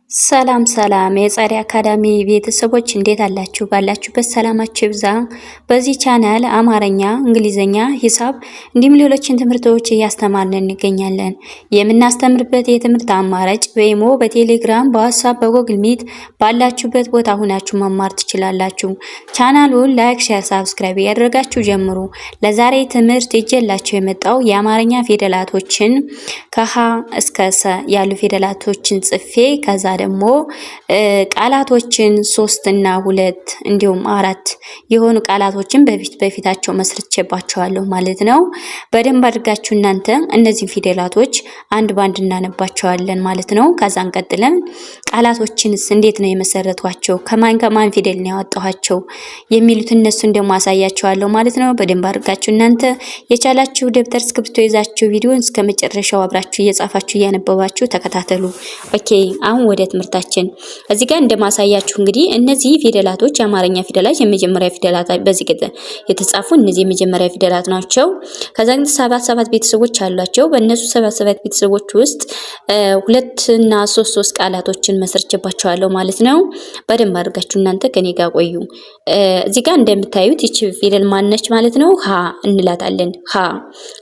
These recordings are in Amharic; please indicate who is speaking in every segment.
Speaker 1: ሰላም ሰላም የጸሪ አካዳሚ ቤተሰቦች እንዴት አላችሁ? ባላችሁበት ሰላማችሁ ይብዛ። በዚህ ቻናል አማርኛ፣ እንግሊዘኛ፣ ሂሳብ እንዲሁም ሌሎችን ትምህርቶች እያስተማርን እንገኛለን። የምናስተምርበት የትምህርት አማራጭ በኢሞ፣ በቴሌግራም፣ በዋትስአፕ፣ በጎግል ሚት ባላችሁበት ቦታ ሁናችሁ መማር ትችላላችሁ። ቻናሉን ላይክ፣ ሼር፣ ሳብስክራይብ ያደረጋችሁ ጀምሩ። ለዛሬ ትምህርት ይዤላችሁ የመጣው የአማርኛ ፊደላቶችን ከሀ እስከ ሰ ያሉ ፊደላቶችን ጽፌ ከዛ ደግሞ ቃላቶችን 3 እና 2 እንዲሁም 4 የሆኑ ቃላቶችን በፊታቸው መስርቼባቸዋለሁ ማለት ነው። በደንብ አድርጋችሁ እናንተ እነዚህ ፊደላቶች አንድ ባንድ እናነባቸዋለን ማለት ነው። ከዛን ቀጥለን ቃላቶችንስ እንዴት ነው የመሰረቷቸው፣ ከማን ፊደል ነው ያወጣኋቸው የሚሉት እነሱን ደግሞ አሳያቸዋለሁ ማለት ነው። በደንብ አድርጋችሁ እናንተ የቻላችሁ ደብተር እስክሪብቶ ይዛችሁ ቪዲዮን እስከመጨረሻው አብራችሁ እየጻፋችሁ እያነበባችሁ ተከታተሉ። ኦኬ አሁን ወደ ትምህርታችን እዚህ ጋር እንደማሳያችሁ እንግዲህ እነዚህ ፊደላቶች የአማርኛ ፊደላት የመጀመሪያ ፊደላት በዚህ ቅጥ የተጻፉ እነዚህ የመጀመሪያ ፊደላት ናቸው። ከዛ ግን 77 ቤተሰቦች አሏቸው። በእነሱ 77 ቤተሰቦች ውስጥ 2 እና 3 ቃላቶችን መስርቼባቸዋለሁ ማለት ነው። በደንብ አድርጋችሁ እናንተ ከኔ ጋር ቆዩ። እዚህ ጋር እንደምታዩት ይቺ ፊደል ማነች ማለት ነው? ሀ እንላታለን። ሀ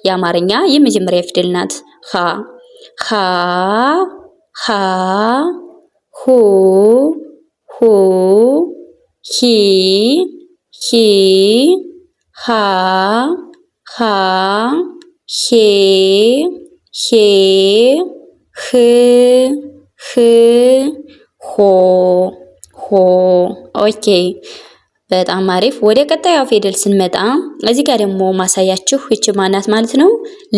Speaker 1: የአማርኛ የመጀመሪያ ፊደል ናት። ሀ ሀ ሁ ሁ ሂ ሂ ሃ ሃ ሄ ሄ ህ ህ ሆ ሆ። ኦኬ በጣም አሪፍ። ወደ ቀጣዩ ፊደል ስንመጣ እዚህ ጋር ደግሞ ማሳያችሁ እቺ ማናት ማለት ነው?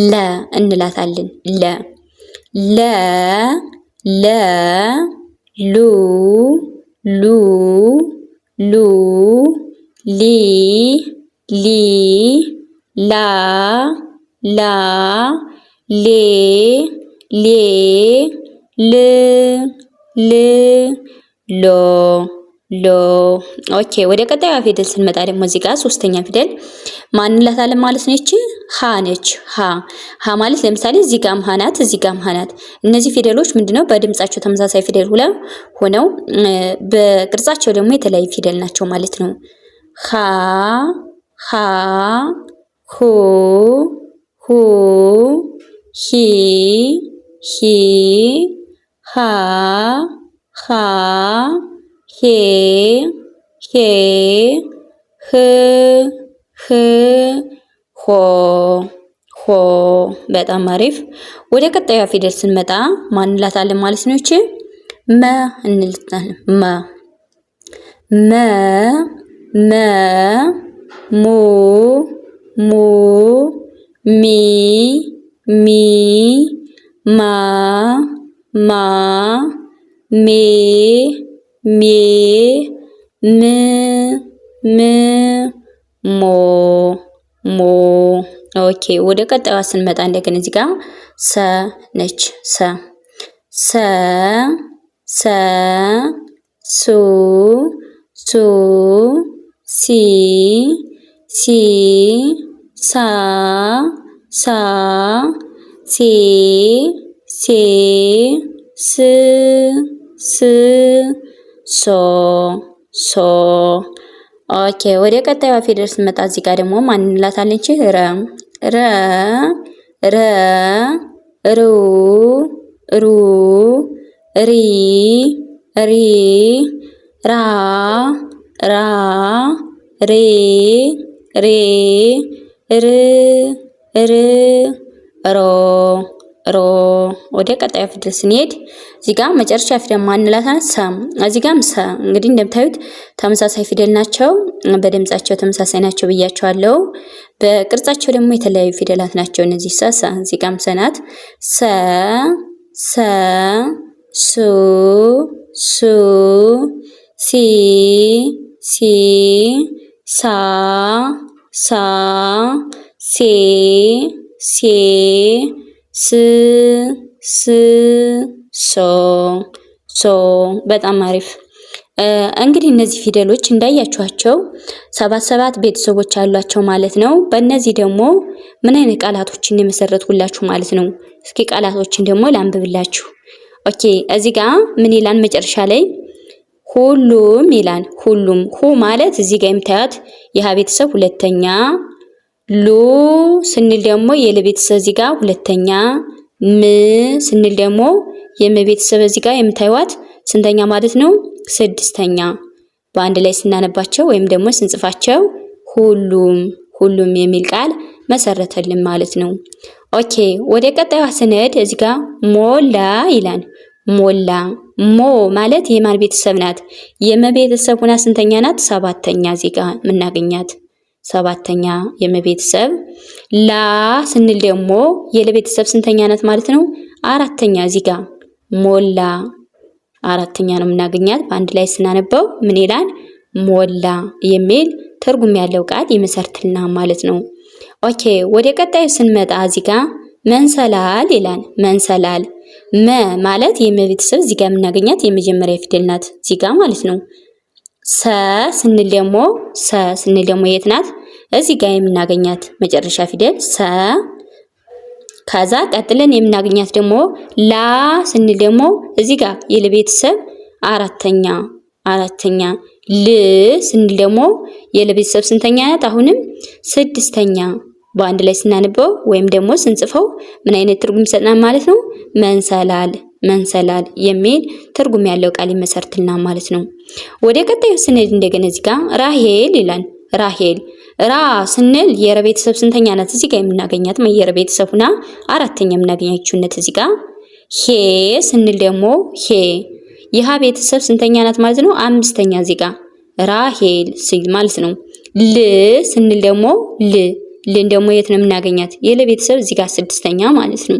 Speaker 1: ለ እንላታለን። ለ ለ ሉ ሉ ሉ ሊ ሊ ላ ላ ሌ ሌ ል ል ሎ ሎ። ኦኬ ወደ ቀጣዩ ፊደል ስንመጣ ደግሞ እዚህ ጋር ሶስተኛ ፊደል ማን እንላታለን ማለት ነው? እቺ ሀ ነች። ሀ ማለት ለምሳሌ እዚህ ጋርም ሀ ናት፣ እዚህ ጋርም ሀ ናት። እነዚህ ፊደሎች ምንድነው በድምጻቸው ተመሳሳይ ፊደል ሆነው በቅርጻቸው ደግሞ የተለያዩ ፊደል ናቸው ማለት ነው። ሀ ሀ ሁ ሁ ሂ ሂ ሃ ሃ ሄ ሄ ህ ህ ሆ ሆ። በጣም አሪፍ። ወደ ቀጣዩ ፊደል ስንመጣ ማን እንላታለን ማለት ነው? እቺ መ እንላታለን። መ መ ሙ ሙ ሚ ሚ ማ ማ ሜ ሜ ም ም ሞ ሞ። ኦኬ ወደ ቀጣዩ ስንመጣ እንደገና እዚህ ጋር ሰ ነች። ሰ ሰ ሱ ሱ ሲ ሲ ሳ ሳ ሴ ሴ ስ ስ ሶ ሶ። ኦኬ ወደ ቀጣዩ ፊደል ስንመጣ እዚህ ጋር ደግሞ ማን እንላታለን? ረ ረ ረ ሩ ሩ ሪ ሪ ራ ራ ሬ ሬ ር ር ሮ ሮ። ወደ ቀጣዩ ፊደል ስንሄድ እዚህ ጋር መጨረሻ ፊደል ማን እንላታለን? ሰ። እዚህ ጋርም ሰ እንግዲህ እንደምታዩት ተመሳሳይ ፊደል ናቸው፣ በድምጻቸው ተመሳሳይ ናቸው ብያቸዋለሁ። በቅርጻቸው ደግሞ የተለያዩ ፊደላት ናቸው እነዚህ ሰ። እዚህ ጋርም ሰ ናት። ሰ ሰ ሱ ሱ ሲ ሲ ሳ ሳ ሴ ሴ ስ ስ ሶ ሶ። በጣም አሪፍ። እንግዲህ እነዚህ ፊደሎች እንዳያችኋቸው 77 ቤተሰቦች አሏቸው ማለት ነው። በእነዚህ ደግሞ ምን አይነት ቃላቶችን የመሰረትኩላችሁ ማለት ነው። እስኪ ቃላቶችን ደግሞ ላንብብላችሁ። ኦኬ እዚህ ጋር ምን ይላል መጨረሻ ላይ ሁሉም ይላል። ሁሉም ሁ ማለት እዚህ ጋር የምታዩት የሀ ቤተሰብ ሁለተኛ፣ ሉ ስንል ደግሞ የለ ቤተሰብ እዚህ ጋር ሁለተኛ፣ ም ስንል ደግሞ የመ ቤተሰብ እዚህ ጋር የምታዩት ስንተኛ ማለት ነው? ስድስተኛ። በአንድ ላይ ስናነባቸው ወይም ደግሞ ስንጽፋቸው ሁሉም የሚል ቃል መሰረተልን ማለት ነው። ኦኬ ወደ ቀጣዩ ስንሄድ እዚህ ጋር ሞላ ይላል። ሞላ ሞ ማለት የማን ቤተሰብ ናት? የመ ቤተሰብ ሆና ስንተኛ ናት? ሰባተኛ። እዚህ ጋር የምናገኛት ሰባተኛ የመ ቤተሰብ። ላ ስንል ደግሞ የለ ቤተሰብ ስንተኛ ናት ማለት ነው? አራተኛ። እዚህ ጋር ሞላ አራተኛ ነው የምናገኛት። በአንድ ላይ ስናነበው ምን ይላል? ሞላ የሚል ትርጉም ያለው ቃል ይመሰርትልና ማለት ነው። ኦኬ ወደ ቀጣዩ ስንመጣ እዚህ ጋር መንሰላል ይላል። መንሰላል መ ማለት የመ ቤተሰብ እዚህ ጋር የምናገኛት የመጀመሪያ ፊደል ናት እዚህ ጋር ማለት ነው። ሰ ስንል ደግሞ የት ናት? እዚህ ጋር የምናገኛት መጨረሻ ፊደል ሰ። ከዛ ቀጥለን የምናገኛት ደግሞ ላ ስንል ደግሞ እዚህ ጋር የለ ቤተሰብ አራተኛ። ል ስንል ደግሞ የለ ቤተሰብ ስንተኛ ናት? አሁንም ስድስተኛ። በአንድ ላይ ስናነበው ወይም ደግሞ ስንጽፈው ምን አይነት ትርጉም ይሰጠናል ማለት ነው? መንሰላል የሚል ትርጉም ያለው ቃል ይመሰርትልና ማለት ነው። ወደ ቀጣዩ ስንሄድ እንደገና እዚህ ጋር ራሄል ይላል። ራሄል ራ ስንል የረ ቤተሰብ ስንተኛ ናት? እዚህ ጋር የምናገኛት የረ ቤተሰብ ሆና አራተኛ የምናገኛችሁነት እዚህ ጋር። ሄ ስንል ደግሞ የሀ ቤተሰብ ስንተኛ ናት ማለት ነው? አምስተኛ። እዚህ ጋር ራሄል ሲል ማለት ነው። ል ስንል ደግሞ ልን ደግሞ የት ነው የምናገኛት? የለ ቤተሰብ እዚህ ጋር ስድስተኛ ማለት ነው።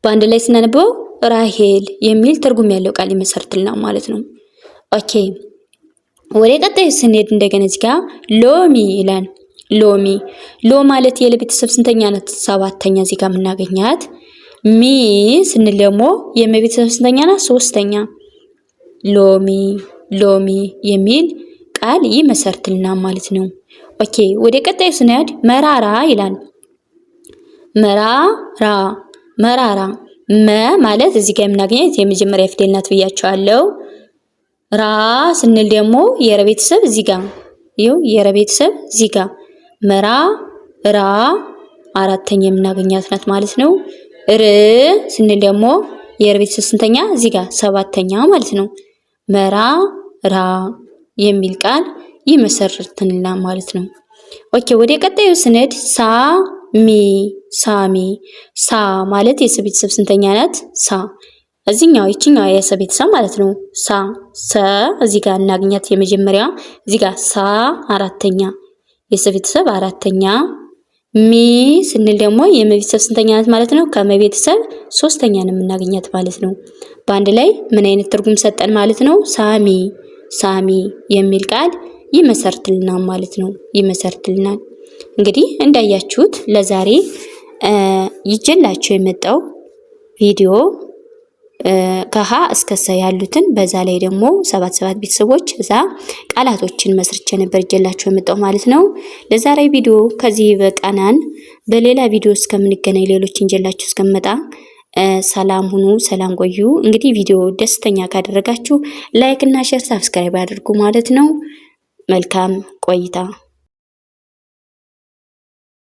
Speaker 1: በአንድ ላይ ስናነበው ራሄል የሚል ትርጉም ያለው ቃል ይመሰርትልናል ማለት ነው። ኦኬ ወደ ቀጣዩ ስንሄድ እንደገና እዚህ ጋር ሎሚ ይላል። ሎ ማለት የለ ቤተሰብ ስንተኛ ናት? ሰባተኛ። እዚህ ጋር የምናገኛት። ሚ ስንል ደግሞ የመ ቤተሰብ ስንተኛ ናት? ሶስተኛ። ሎሚ የሚል ቃል ይመሰርትልናል ማለት ነው። ኦኬ ወደ ቀጣዩ ስንሄድ መራራ ይላል። መራራ መ ማለት እዚህ ጋር የምናገኘት የመጀመሪያ ፊደል ናት ብያቸዋለሁ። ራ ስንል ደግሞ የረ ቤተሰብ እዚህ ጋር የረ ቤተሰብ እዚህ ጋር ራ አራተኛ የምናገኛት ናት ማለት ነው። ር ስንል ደግሞ የረ ቤተሰብ ስንተኛ? እዚህ ጋር ሰባተኛ ማለት ነው። ራ የሚል ቃል ይመሰርትልናል ማለት ነው። ኦኬ ወደ ቀጣዩ ስንሄድ ሳሚ ሳ ማለት የሰ ቤተሰብ ስንተኛ ናት? ሳ ይችኛው የሰ ቤተሰብ ማለት ነው። ሰ እዚህ ጋር እናገኛት የመጀመሪያ እዚህ ጋር ሳ አራተኛ የሰ ቤተሰብ አራተኛ። ሚ ስንል ደግሞ የመ ቤተሰብ ስንተኛ ናት ማለት ነው? ከመ ቤተሰብ ሶስተኛ ነው የምናገኛት ማለት ነው። በአንድ ላይ ምን አይነት ትርጉም ሰጠን ማለት ነው? ሳሚ የሚል ቃል ይመሰርትልናል ማለት ነው። ይመሰርትልናል። እንግዲህ እንዳያችሁት ለዛሬ ይጀላችሁ የመጣው ቪዲዮ ከሀ እስከ ሰ ያሉትን በዛ ላይ ደግሞ ሰባት ቤተሰቦች እዛ ቃላቶችን መስርቼ ነበር ይጀላችሁ የመጣው ማለት ነው። ለዛሬ ቪዲዮ ከዚህ በቃናን። በሌላ ቪዲዮ እስከምንገናኝ ሌሎችን ይጀላችሁ እስከመጣ ሰላም ሁኑ፣ ሰላም ቆዩ። እንግዲህ ቪዲዮ ደስተኛ ካደረጋችሁ ላይክ እና ሼር፣ ሰብስክራይብ አድርጉ ማለት ነው። መልካም ቆይታ